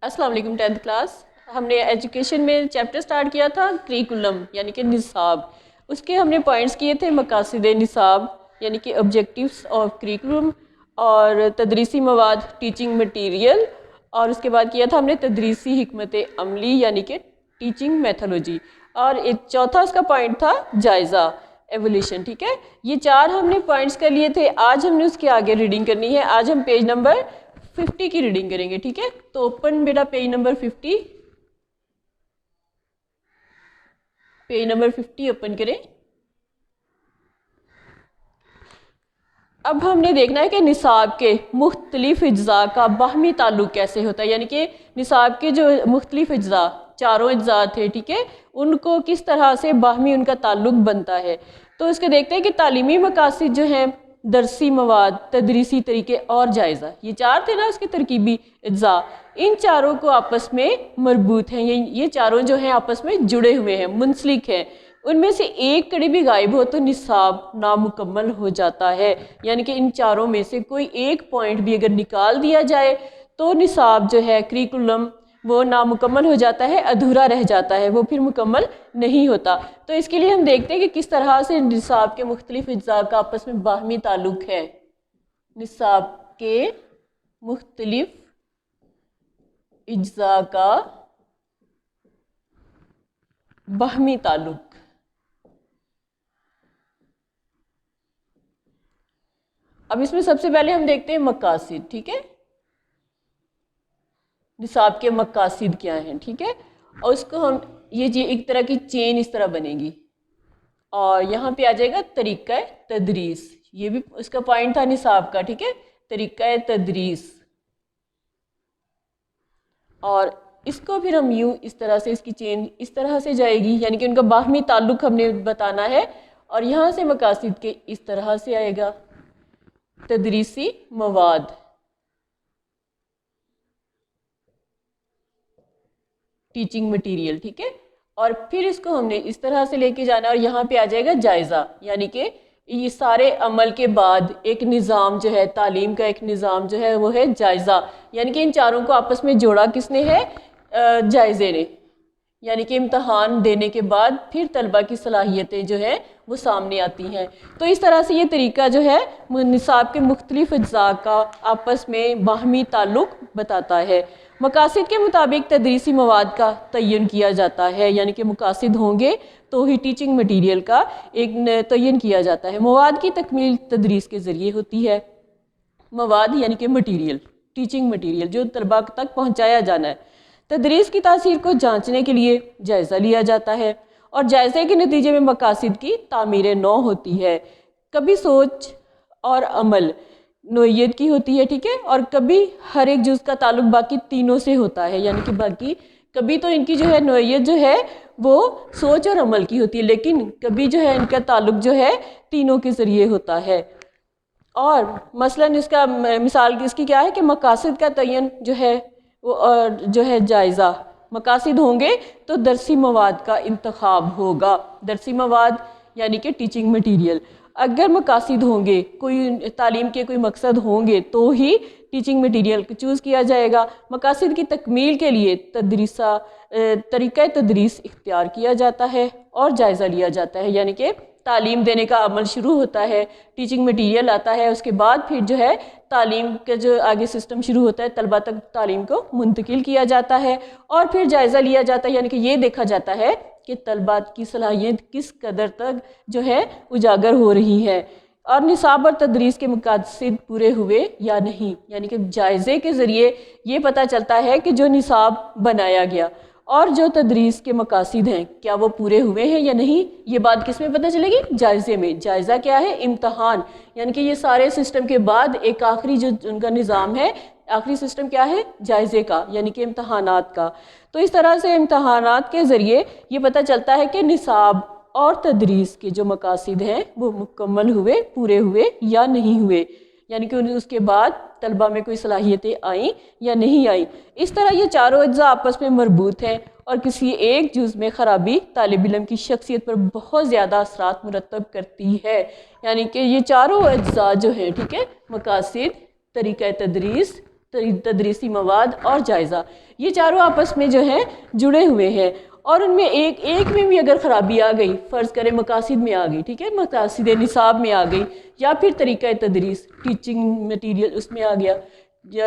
अस्सलाम वालेकुम। 10th class हमने एजुकेशन में चैप्टर स्टार्ट किया था करिकुलम यानी कि निसाब। उसके हमने पॉइंट्स किए थे मकासिद निसाब यानी कि ऑब्जेक्टिव्स ऑफ करिकुलम, और तदरीसी मवाद टीचिंग मटेरियल, और उसके बाद किया था हमने तदरीसी हिकमत अमली यानी कि टीचिंग मेथोलॉजी, और एक चौथा उसका पॉइंट था जायज़ा एवोल्यूशन। ठीक है, ये चार हमने पॉइंट्स कर लिए थे। आज हमने उसके आगे रीडिंग करनी है। आज हम पेज नंबर 50 की रीडिंग करेंगे। ठीक है, तो ओपन बेटा page number 50, page number 50 open करें। अब हमने देखना है कि निसाब के मुख्तलिफ अज्जा का बाहमी ताल्लुक कैसे होता है, यानी कि निसाब के जो मुख्तलिफ अज्जा, चारों अज्जा थे, ठीक है, उनको किस तरह से बाहमी उनका ताल्लुक बनता है। तो इसके देखते हैं कि तालीमी मकासिद जो हैं, दरसी मवाद, तदरीसी तरीके और जायज़ा, ये चार थे ना उसके तरकीबी अज्जा, इन चारों को आपस में मरबूत हैं। ये चारों जो हैं आपस में जुड़े हुए हैं, मुंसलिक हैं। उनमें से एक कड़ी भी गायब हो तो निसाब नामुकम्मल हो जाता है। यानी कि इन चारों में से कोई एक पॉइंट भी अगर निकाल दिया जाए तो निसाब जो है करिकुलम वो नामुकम्मल हो जाता है, अधूरा रह जाता है, वो फिर मुकम्मल नहीं होता। तो इसके लिए हम देखते हैं कि किस तरह से निसाब के मुख्तलिफ अज्जा का आपस में बाहमी ताल्लुक है। निसाब के मुख्तलिफ अज्जा का बाहमी ताल्लुक। अब इसमें सबसे पहले हम देखते हैं मकासिद। ठीक है, निसाब के मकासिद क्या हैं। ठीक है, और उसको हम ये एक तरह की चेन इस तरह बनेगी, और यहाँ पे आ जाएगा तरीका तदरीस। ये भी उसका पॉइंट था निसाब का। ठीक है, तरीका तदरीस, और इसको फिर हम यूँ इस तरह से, इसकी चेन इस तरह से जाएगी, यानी कि उनका बाहमी ताल्लुक हमने बताना है। और यहाँ से मकासिद के इस तरह से आएगा तदरीसी मवाद, टीचिंग मटेरियल। ठीक है, और फिर इसको हमने इस तरह से लेके जाना, और यहाँ पे आ जाएगा जायज़ा, यानी कि ये सारे अमल के बाद एक निज़ाम जो है, तालीम का एक निज़ाम जो है वो है जायज़ा। यानी कि इन चारों को आपस में जोड़ा किसने है? जायज़े ने। यानी कि इम्तहान देने के बाद फिर तलबा की सलाहियतें जो है वो सामने आती हैं। तो इस तरह से ये तरीका जो है निसाब के मुख्तलिफ अज्जा का आपस में बाहमी ताल्लुक बताता है। मकासिद के मुताबिक तदरीसी मवाद का तयन किया जाता है, यानी कि मकासिद होंगे तो ही टीचिंग मटीरियल का एक तयन किया जाता है। मवाद की तकमील तदरीस के ज़रिए होती है। मवाद यानी कि मटीरियल, टीचिंग मटीरियल जो तलबा तक पहुँचाया जाना है। तदरीस की तासीर को जांचने के लिए जायज़ा लिया जाता है, और जायज़े के नतीजे में मकासिद की तामीर नौ होती है। कभी सोच और अमल नोयत की होती है। ठीक है, और कभी हर एक जुज़ का ताल्लुक बाकी तीनों से होता है, यानी कि बाकी कभी तो इनकी जो है नोयत जो है वो सोच और अमल की होती है, लेकिन कभी जो है इनका ताल्लुक जो है तीनों के ज़रिए होता है। और मसलन इसका मिसाल इसकी क्या है कि मकासिद का तयन जो है वो जो है जायज़ा, मकासिद होंगे तो दरसी मवाद का इंतखाब होगा। दरसी मवाद यानी कि टीचिंग मटीरियल, अगर मकासिद होंगे, कोई तालीम के कोई मकसद होंगे तो ही टीचिंग मटीरियल को चूज़ किया जाएगा। मकासिद की तकमील के लिए तरीक़ा तदरीस इख्तियार किया जाता है और जायज़ा लिया जाता है, यानी कि तालीम देने का अमल शुरू होता है, टीचिंग मटीरियल आता है, उसके बाद फिर जो है तालीम का जो आगे सिस्टम शुरू होता है, तलबा तक तालीम को मुंतकिल किया जाता है, और फिर जायज़ा लिया जाता है, यानी कि ये देखा जाता है कि तलबा की सलाहियत किस कदर तक जो है उजागर हो रही है, और निसाब और तदरीस के मकासद पूरे हुए या नहीं। यानी कि जायज़े के ज़रिए ये पता चलता है कि जो निसाब बनाया गया और जो तदरीस के मकासिद हैं क्या वो पूरे हुए हैं या नहीं। ये बात किस में पता चलेगी? जायज़े में। जायज़ा क्या है? इम्तहान। यानी कि ये सारे सिस्टम के बाद एक आखिरी जो उनका निज़ाम है, आखिरी सिस्टम क्या है? जायज़े का, यानी कि इम्तहानात का। तो इस तरह से इम्तहानात के ज़रिए ये पता चलता है कि निसाब और तदरीस के जो मकासिद हैं वो मुकम्मल हुए, पूरे हुए या नहीं हुए, यानी कि उसके बाद तलबा में कोई सलाहियतें आईं या नहीं आई। इस तरह ये चारों अज्जा आपस में मरबूत हैं, और किसी एक जुज़ में ख़राबी तालिब इल्म की शख्सियत पर बहुत ज़्यादा असरात मुरतब करती है। यानी कि ये चारों अज्जा जो हैं, ठीक है, मकासिद, तरीक़ा तदरीस, तदरीसी मवाद और जायज़ा, ये चारों आपस में जो है जुड़े हुए हैं। और उनमें एक में भी अगर ख़राबी आ गई, फ़र्ज़ करें मकासिद में आ गई, ठीक है, मकासिद निसाब में आ गई, या फिर तरीक़ा तदरीस टीचिंग मटीरियल उसमें आ गया,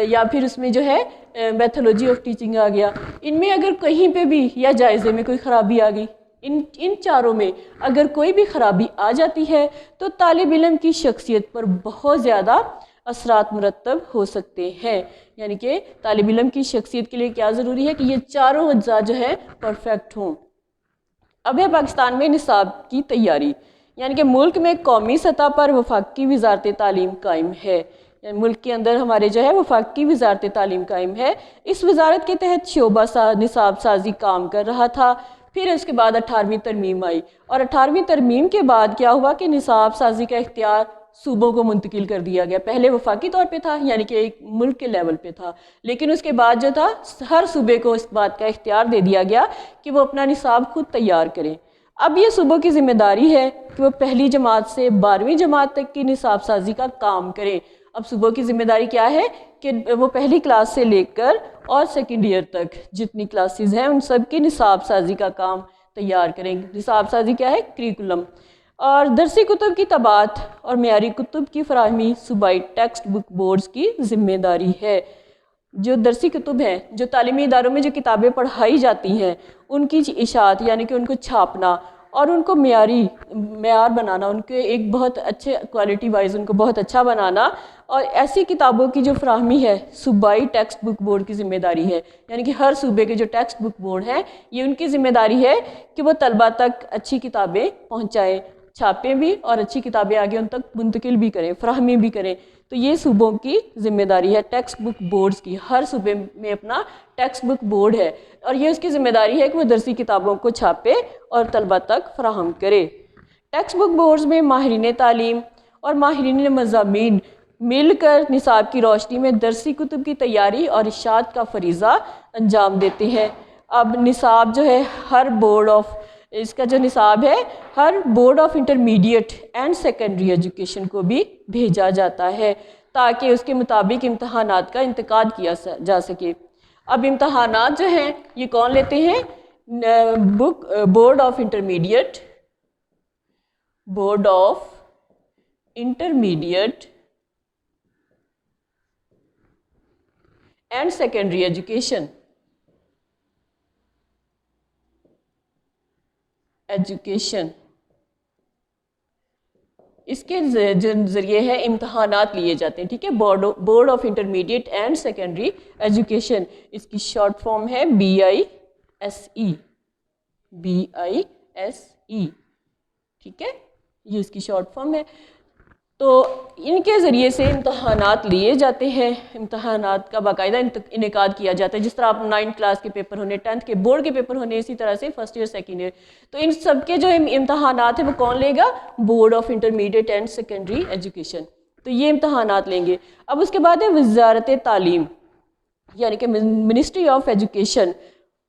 या फिर उसमें जो है मेथोलॉजी ऑफ टीचिंग आ गया, इनमें अगर कहीं पे भी या जायज़े में कोई ख़राबी आ गई, इन चारों में अगर कोई भी ख़राबी आ जाती है तो तालिब इल्म की शख्सियत पर बहुत ज़्यादा असरात मुरतब हो सकते हैं। यानी कि तालिब इल्म की शख्सियत के लिए क्या ज़रूरी है कि ये चारों अज्जा जो है परफेक्ट हों। अब है पाकिस्तान में निसाब की तैयारी, यानी कि मुल्क में कौमी सतह पर वफाकी वजारत तालीम कायम है। मुल्क के अंदर हमारे जो है वफाकी वजारत तालीम कायम है। इस वजारत के तहत शोबा निसाब साजी काम कर रहा था। फिर उसके बाद 18वीं तरमीम आई, और 18वीं तरमीम के बाद क्या हुआ कि निसाब साजी का इख्तियार सूबों को मुंतकिल कर दिया गया। पहले वफाकी तौर पे था, यानी कि एक मुल्क के लेवल पे था, लेकिन उसके बाद जो था हर सूबे को इस बात का इख्तियार दे दिया गया कि वो अपना निसाब खुद तैयार करें। अब ये सूबों की जिम्मेदारी है कि वो पहली जमात से 12वीं जमात तक की निसाब साजी का काम करें। अब सूबों की जिम्मेदारी क्या है कि वो पहली क्लास से लेकर और सेकेंड ईयर तक जितनी क्लासेस हैं उन सब की निसाब साजी का काम तैयार करें। निसाब साजी क्या है? करिकुलम। और दरसी कुतुब की तबात और मेयारी कुतुब की फराहमी सूबाई टेक्स्ट बुक बोर्ड्स की जिम्मेदारी है। जो दरसी कुतुब हैं, जो तालीमी इदारों में जो किताबें पढ़ाई जाती हैं, उनकी इशात यानी कि उनको छापना और उनको मेयार बनाना, उनके एक बहुत अच्छे क्वालिटी वाइज उनको बहुत अच्छा बनाना, और ऐसी किताबों की जो फराहमी है सूबाई टेक्स्ट बुक बोर्ड की जिम्मेदारी है। यानी कि हर सूबे के जो टेक्स्ट बुक बोर्ड हैं, ये उनकी जिम्मेदारी है कि वो तलबा तक अच्छी किताबें पहुँचाएँ, छापें भी और अच्छी किताबें आगे उन तक मुंतकिल भी करें, फराहमी भी करें। तो ये सूबों की जिम्मेदारी है, टेक्स्ट बुक बोर्ड्स की। हर सूबे में अपना टेक्स्ट बुक बोर्ड है और ये उसकी जिम्मेदारी है कि वो दरसी किताबों को छापे और तलबा तक फराहम करे। टेक्स्ट बुक बोर्ड्स में माहिरीन तालीम और माहिरीन मज़ामीन मिलकर निसाब की रोशनी में दरसी कुतुब की तैयारी और इशात का फरीज़ा अंजाम देते हैं। अब निसाब जो है हर बोर्ड ऑफ इसका जो निसाब है हर board of intermediate and secondary education को भी भेजा जाता है ताकि उसके मुताबिक इम्तहानात का इंतकाद किया जा सके। अब इम्तहानात जो हैं ये कौन लेते हैं? Board of intermediate and secondary education इसके जरिए है इम्तहानात लिए जाते हैं। ठीक है, board of intermediate and secondary education, इसकी शॉर्ट फॉर्म है BISE। ठीक है, ये इसकी शॉर्ट फॉर्म है। तो इनके ज़रिए से इम्तहानात लिए जाते हैं, इम्तहानात का बाकायदा इनेकाद किया जाता है। जिस तरह आप 9th क्लास के पेपर होने, 10th के बोर्ड के पेपर होने, इसी तरह से फर्स्ट ईयर सेकेंड ईयर। तो इन सब के जो इम्तहानात हैं वो कौन लेगा? Board of intermediate and secondary education. तो ये इम्तहानात लेंगे। अब उसके बाद है वजारत तालीम यानी कि मिनिस्ट्री ऑफ एजुकेशन।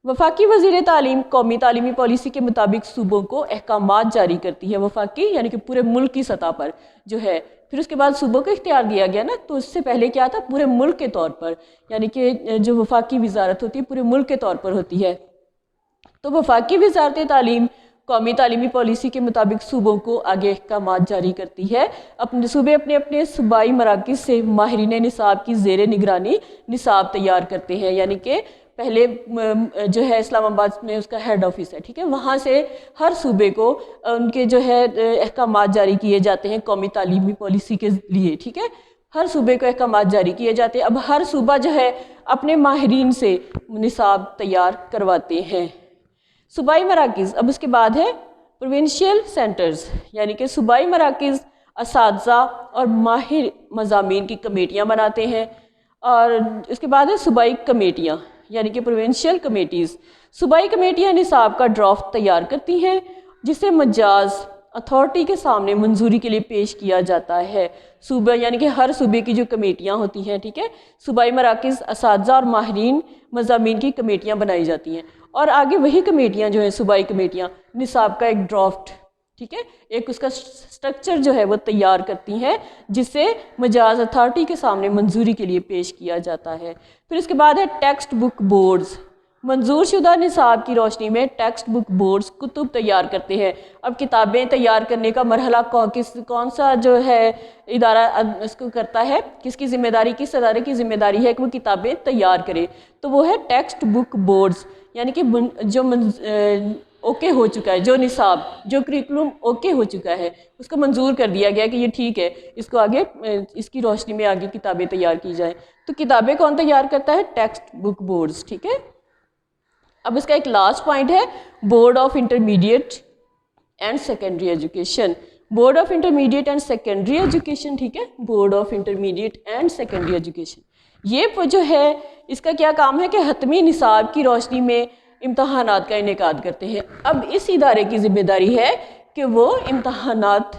वफाकी वज़ीर तालीम कौमी तालीमी पॉलिसी के मुताबिक सूबों को अहकामात जारी करती है। वफाकी यानी कि पूरे मुल्क की सतह पर जो है, फिर उसके बाद सूबों को इख्तियार दिया गया ना, तो उससे पहले क्या था? पूरे मुल्क के तौर पर, यानी कि जो वफाकी वजारत होती है पूरे मुल्क के तौर पर होती है। तो वफाकी वजारत तालीम कौमी तालीमी पॉलिसी के मुताबिक सूबों को आगे अहकामात जारी करती है। अपने सूबे अपने अपने सूबाई मराकिज़ से माहिरीन निसाब की ज़ेर निगरानी निसाब तैयार करते हैं। यानी कि पहले जो है इस्लामाबाद में उसका हेड ऑफिस है, ठीक है, वहाँ से हर सूबे को उनके जो है अहकामात जारी किए जाते हैं कौमी तालीमी पॉलिसी के लिए। ठीक है, हर सूबे को अहकामात जारी किए जाते हैं। अब हर सूबा जो है अपने माहिरीन से निसाब तैयार करवाते हैं। सूबाई मराकिज़, अब उसके बाद है प्रोविंशियल सेंटर्स, यानी कि सूबाई मराकिज़ असातिज़ा और माहिर मज़ामीन की कमेटियाँ बनाते हैं। और उसके बाद है सूबाई कमेटियाँ यानी कि प्रोविंशियल कमेटीज़। सूबाई कमेटियाँ निसाब का ड्राफ्ट तैयार करती हैं जिसे मजाज अथॉरिटी के सामने मंजूरी के लिए पेश किया जाता है। सूबा यानी कि हर सूबे की जो कमेटियाँ होती हैं, ठीक है, सूबाई मराकिज़ असातिज़ा और माहिरीन मज़ामीन की कमेटियाँ बनाई जाती हैं और आगे वही कमेटियाँ जो हैं सूबाई कमेटियाँ निसाब का एक ड्राफ्ट ठीक है, एक उसका स्ट्रक्चर जो है वो तैयार करती हैं, जिसे मजाज अथॉरिटी के सामने मंजूरी के लिए पेश किया जाता है। फिर इसके बाद है टेक्स्ट बुक बोर्ड्स। मंजूर शुदा निसाब की रोशनी में टेक्स्ट बुक बोर्ड्स कुतुब तैयार करते हैं। अब किताबें तैयार करने का मरहला कौन सा जो है इदारा इसको करता है, किसकी जिम्मेदारी, किस इदारे की जिम्मेदारी है कि वो किताबें तैयार करे, तो वो है टेक्स्ट बुक बोर्ड्स। यानी कि जो ओके हो चुका है, जो निसाब, जो करिकुलम ओके हो चुका है, उसको मंजूर कर दिया गया कि ये ठीक है, इसको आगे इसकी रोशनी में आगे किताबें तैयार की जाए, तो किताबें कौन तैयार करता है? Text book boards. ठीक है, अब इसका एक लास्ट पॉइंट है board of intermediate and secondary education. Board of intermediate and secondary education, ठीक है, board of intermediate and secondary education, ये जो है इसका क्या काम है कि हतमी निसाब की रोशनी में इम्तहानात का इनेकाद करते हैं। अब इस इदारे की जिम्मेदारी है कि वो इम्तहानात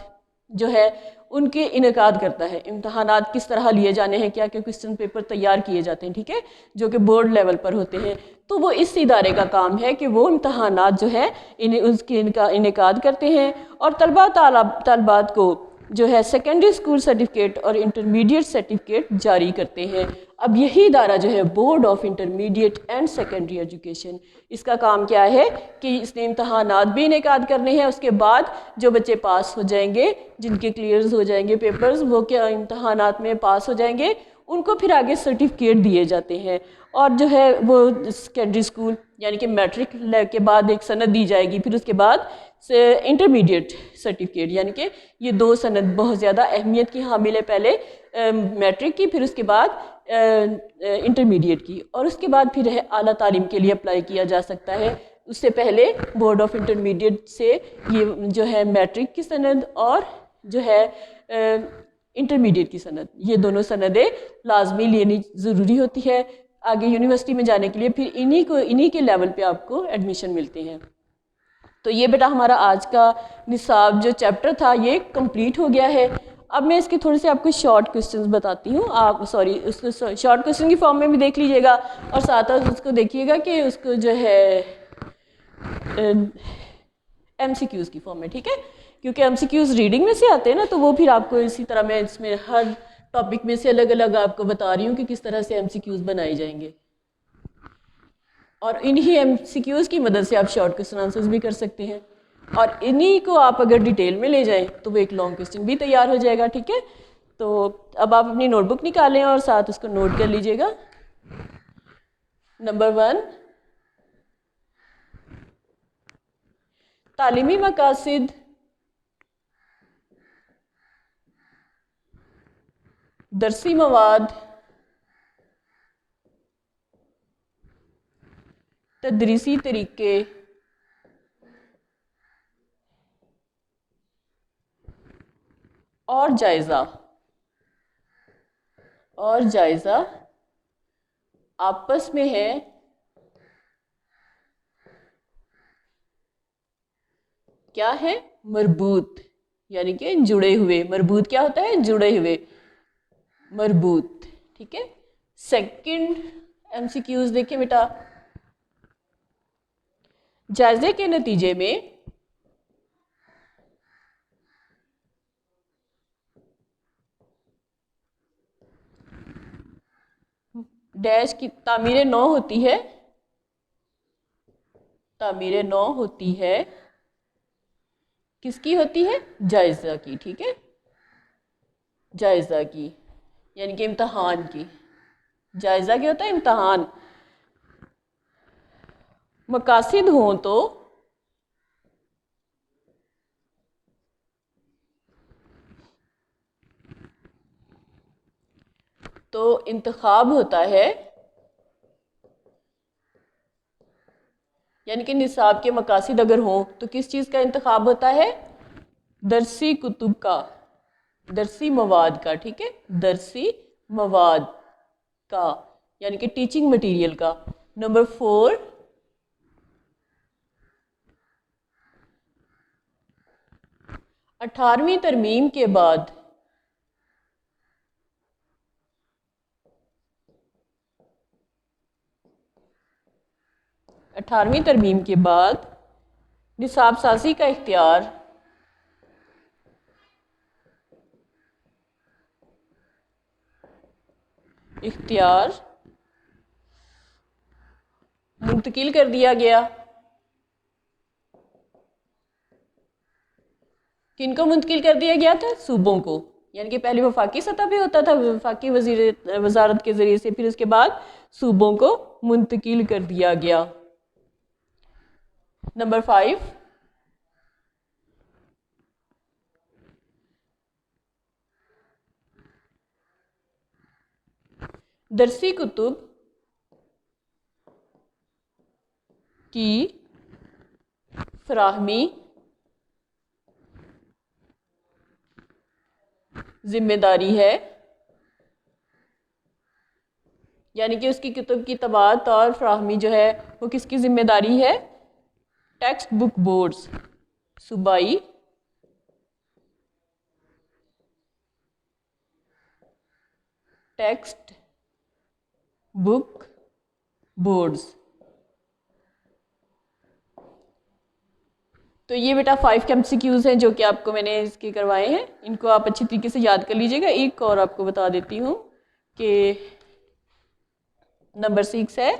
जो है उनके इनेकाद करता है। इम्तहानात किस तरह लिए जाने हैं, क्या क्या क्वेश्चन पेपर तैयार किए जाते हैं, ठीक है, जो कि बोर्ड लेवल पर होते हैं, तो वो इस इदारे का काम है कि वो इम्तहानात जो है इनका इनेकाद करते हैं और तलबात को जो है सेकेंडरी स्कूल सर्टिफिकेट और इंटरमीडिएट सर्टिफिकेट जारी करते हैं। अब यही इदारा जो है board of intermediate and secondary education, इसका काम क्या है कि इसने इम्तहानात भी इनेकाद करने हैं, उसके बाद जो बच्चे पास हो जाएंगे, जिनके क्लियर्स हो जाएंगे पेपर्स, वो क्या इम्तहानात में पास हो जाएंगे, उनको फिर आगे सर्टिफिकेट दिए जाते हैं। और जो है वो सेकेंडरी स्कूल यानी कि मैट्रिक के बाद एक सनद दी जाएगी, फिर उसके बाद से इंटरमीडिएट सर्टिफिकेट, यानी कि ये दो सनद बहुत ज़्यादा अहमियत की हामिल है, पहले मैट्रिक की, फिर उसके बाद इंटरमीडिएट की, और उसके बाद फिर है आला तालीम के लिए अप्लाई किया जा सकता है। उससे पहले बोर्ड ऑफ इंटरमीडिएट से ये जो है मैट्रिक की सनद और जो है इंटरमीडिएट की सनद, ये दोनों सनदें लाजमी लेनी ज़रूरी होती है आगे यूनिवर्सिटी में जाने के लिए, फिर इन्हीं के लेवल पे आपको एडमिशन मिलते हैं। तो ये बेटा हमारा आज का निसाब जो चैप्टर था ये कंप्लीट हो गया है। अब मैं इसके थोड़े से आपको शॉर्ट क्वेश्चंस बताती हूँ, आप उसको शॉर्ट क्वेश्चन की फॉर्म में भी देख लीजिएगा और साथ साथ उसको देखिएगा कि उसको जो है MCQs की फॉर्म में, ठीक है, क्योंकि MCQs रीडिंग में से आते हैं ना, तो वो फिर आपको इसी तरह मैं इसमें हर टॉपिक में से अलग अलग आपको बता रही हूँ कि किस तरह से MCQs बनाए जाएंगे, और इन्हीं MCQs की मदद से आप शॉर्ट क्वेश्चन आंसर्स भी कर सकते हैं, और इन्हीं को आप अगर डिटेल में ले जाएं तो वो एक लॉन्ग क्वेश्चन भी तैयार हो जाएगा। ठीक है, तो अब आप अपनी नोटबुक निकालें और साथ उसको नोट कर लीजिएगा। नंबर 1, तालीमी मकासिद दरसी मवाद तदरीसी तरीके और जायज़ा आपस में है क्या है? मरबूत, यानी कि जुड़े हुए। मरबूत क्या होता है? जुड़े हुए, मरबूत। ठीक है, सेकंड MCQs देखिए बेटा, जायजे के नतीजे में डैश की तामीर नौ होती है, तामीर नौ होती है, किसकी होती है? जायजा की। ठीक है, जायजा की यानी कि इम्तहान की। जायजा क्या होता है? इम्तहान। मकासिद हों तो इंतखाब होता है, यानी कि निसाब के मकासिद अगर हों तो किस चीज़ का इंतखाब होता है? दरसी कुतुब का, दरसी मवाद का। ठीक है, दरसी मवाद का यानी कि टीचिंग मटेरियल का। नंबर 4, 18वीं तरमीम के बाद 18वीं तरमीम के बाद निसाब साजी का इख्तियार इख्तियार मुंतकिल कर दिया गया। किनको मुंतकिल कर दिया गया था? सूबों को। यानी कि पहले वफाकी सतह पे होता था, वफाकी वजारत के जरिए से, फिर उसके बाद सूबों को मुंतकिल कर दिया गया। नंबर 5, दरसी कुतुब की फराहमी जिम्मेदारी है, यानी कि उसकी किताब की तबात और फराहमी जो है वो किसकी जिम्मेदारी है? टेक्स्ट बुक बोर्ड्स, सूबाई टेक्स्ट बुक बोर्ड्स। तो ये बेटा 5 MCQs हैं जो कि आपको मैंने इसके करवाए हैं, इनको आप अच्छी तरीके से याद कर लीजिएगा। एक और आपको बता देती हूँ कि नंबर 6 है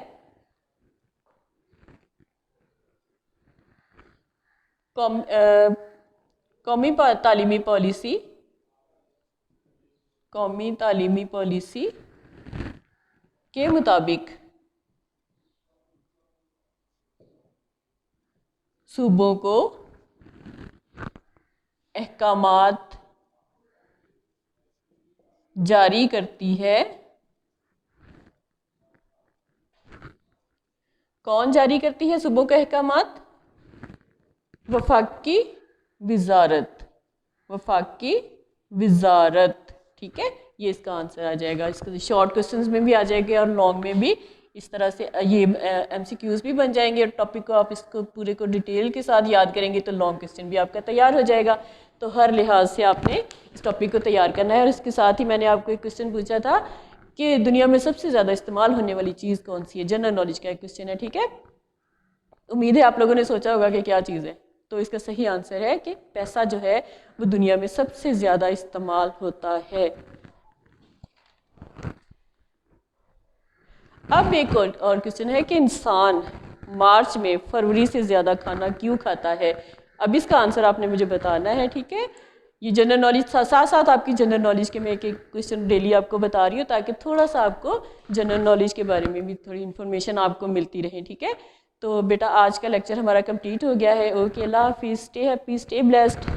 कौमी तालीमी पॉलिसी, कौमी तालीमी पॉलिसी के मुताबिक सूबों को अहकामात जारी करती है। कौन जारी करती है सूबों के अहकामात? वफाकी विजारत, वफाकी विजारत। ठीक है, ये इसका आंसर आ जाएगा। इसका शॉर्ट क्वेश्चंस में भी आ जाएगा और लॉन्ग में भी। इस तरह से ये MCQs भी बन जाएंगे और टॉपिक को आप इसको पूरे को डिटेल के साथ याद करेंगे तो लॉन्ग क्वेश्चन भी आपका तैयार हो जाएगा। तो हर लिहाज से आपने इस टॉपिक को तैयार करना है। और इसके साथ ही मैंने आपको एक क्वेश्चन पूछा था कि दुनिया में सबसे ज़्यादा इस्तेमाल होने वाली चीज़ कौन सी है? जनरल नॉलेज का एक क्वेश्चन है। ठीक है, उम्मीद है आप लोगों ने सोचा होगा कि क्या चीज़ है। तो इसका सही आंसर है कि पैसा जो है वो दुनिया में सबसे ज़्यादा इस्तेमाल होता है। अब एक और क्वेश्चन है कि इंसान मार्च में फरवरी से ज़्यादा खाना क्यों खाता है? अब इसका आंसर आपने मुझे बताना है। ठीक है, ये जनरल नॉलेज साथ साथ आपकी जनरल नॉलेज के मैं एक क्वेश्चन डेली आपको बता रही हूँ ताकि थोड़ा सा आपको जनरल नॉलेज के बारे में भी थोड़ी इन्फॉर्मेशन आपको मिलती रहे। ठीक है, तो बेटा आज का लेक्चर हमारा कंप्लीट हो गया है। ओके, अल्लाह हाफिज़, स्टे हैप्पी, स्टे ब्लेस्ड।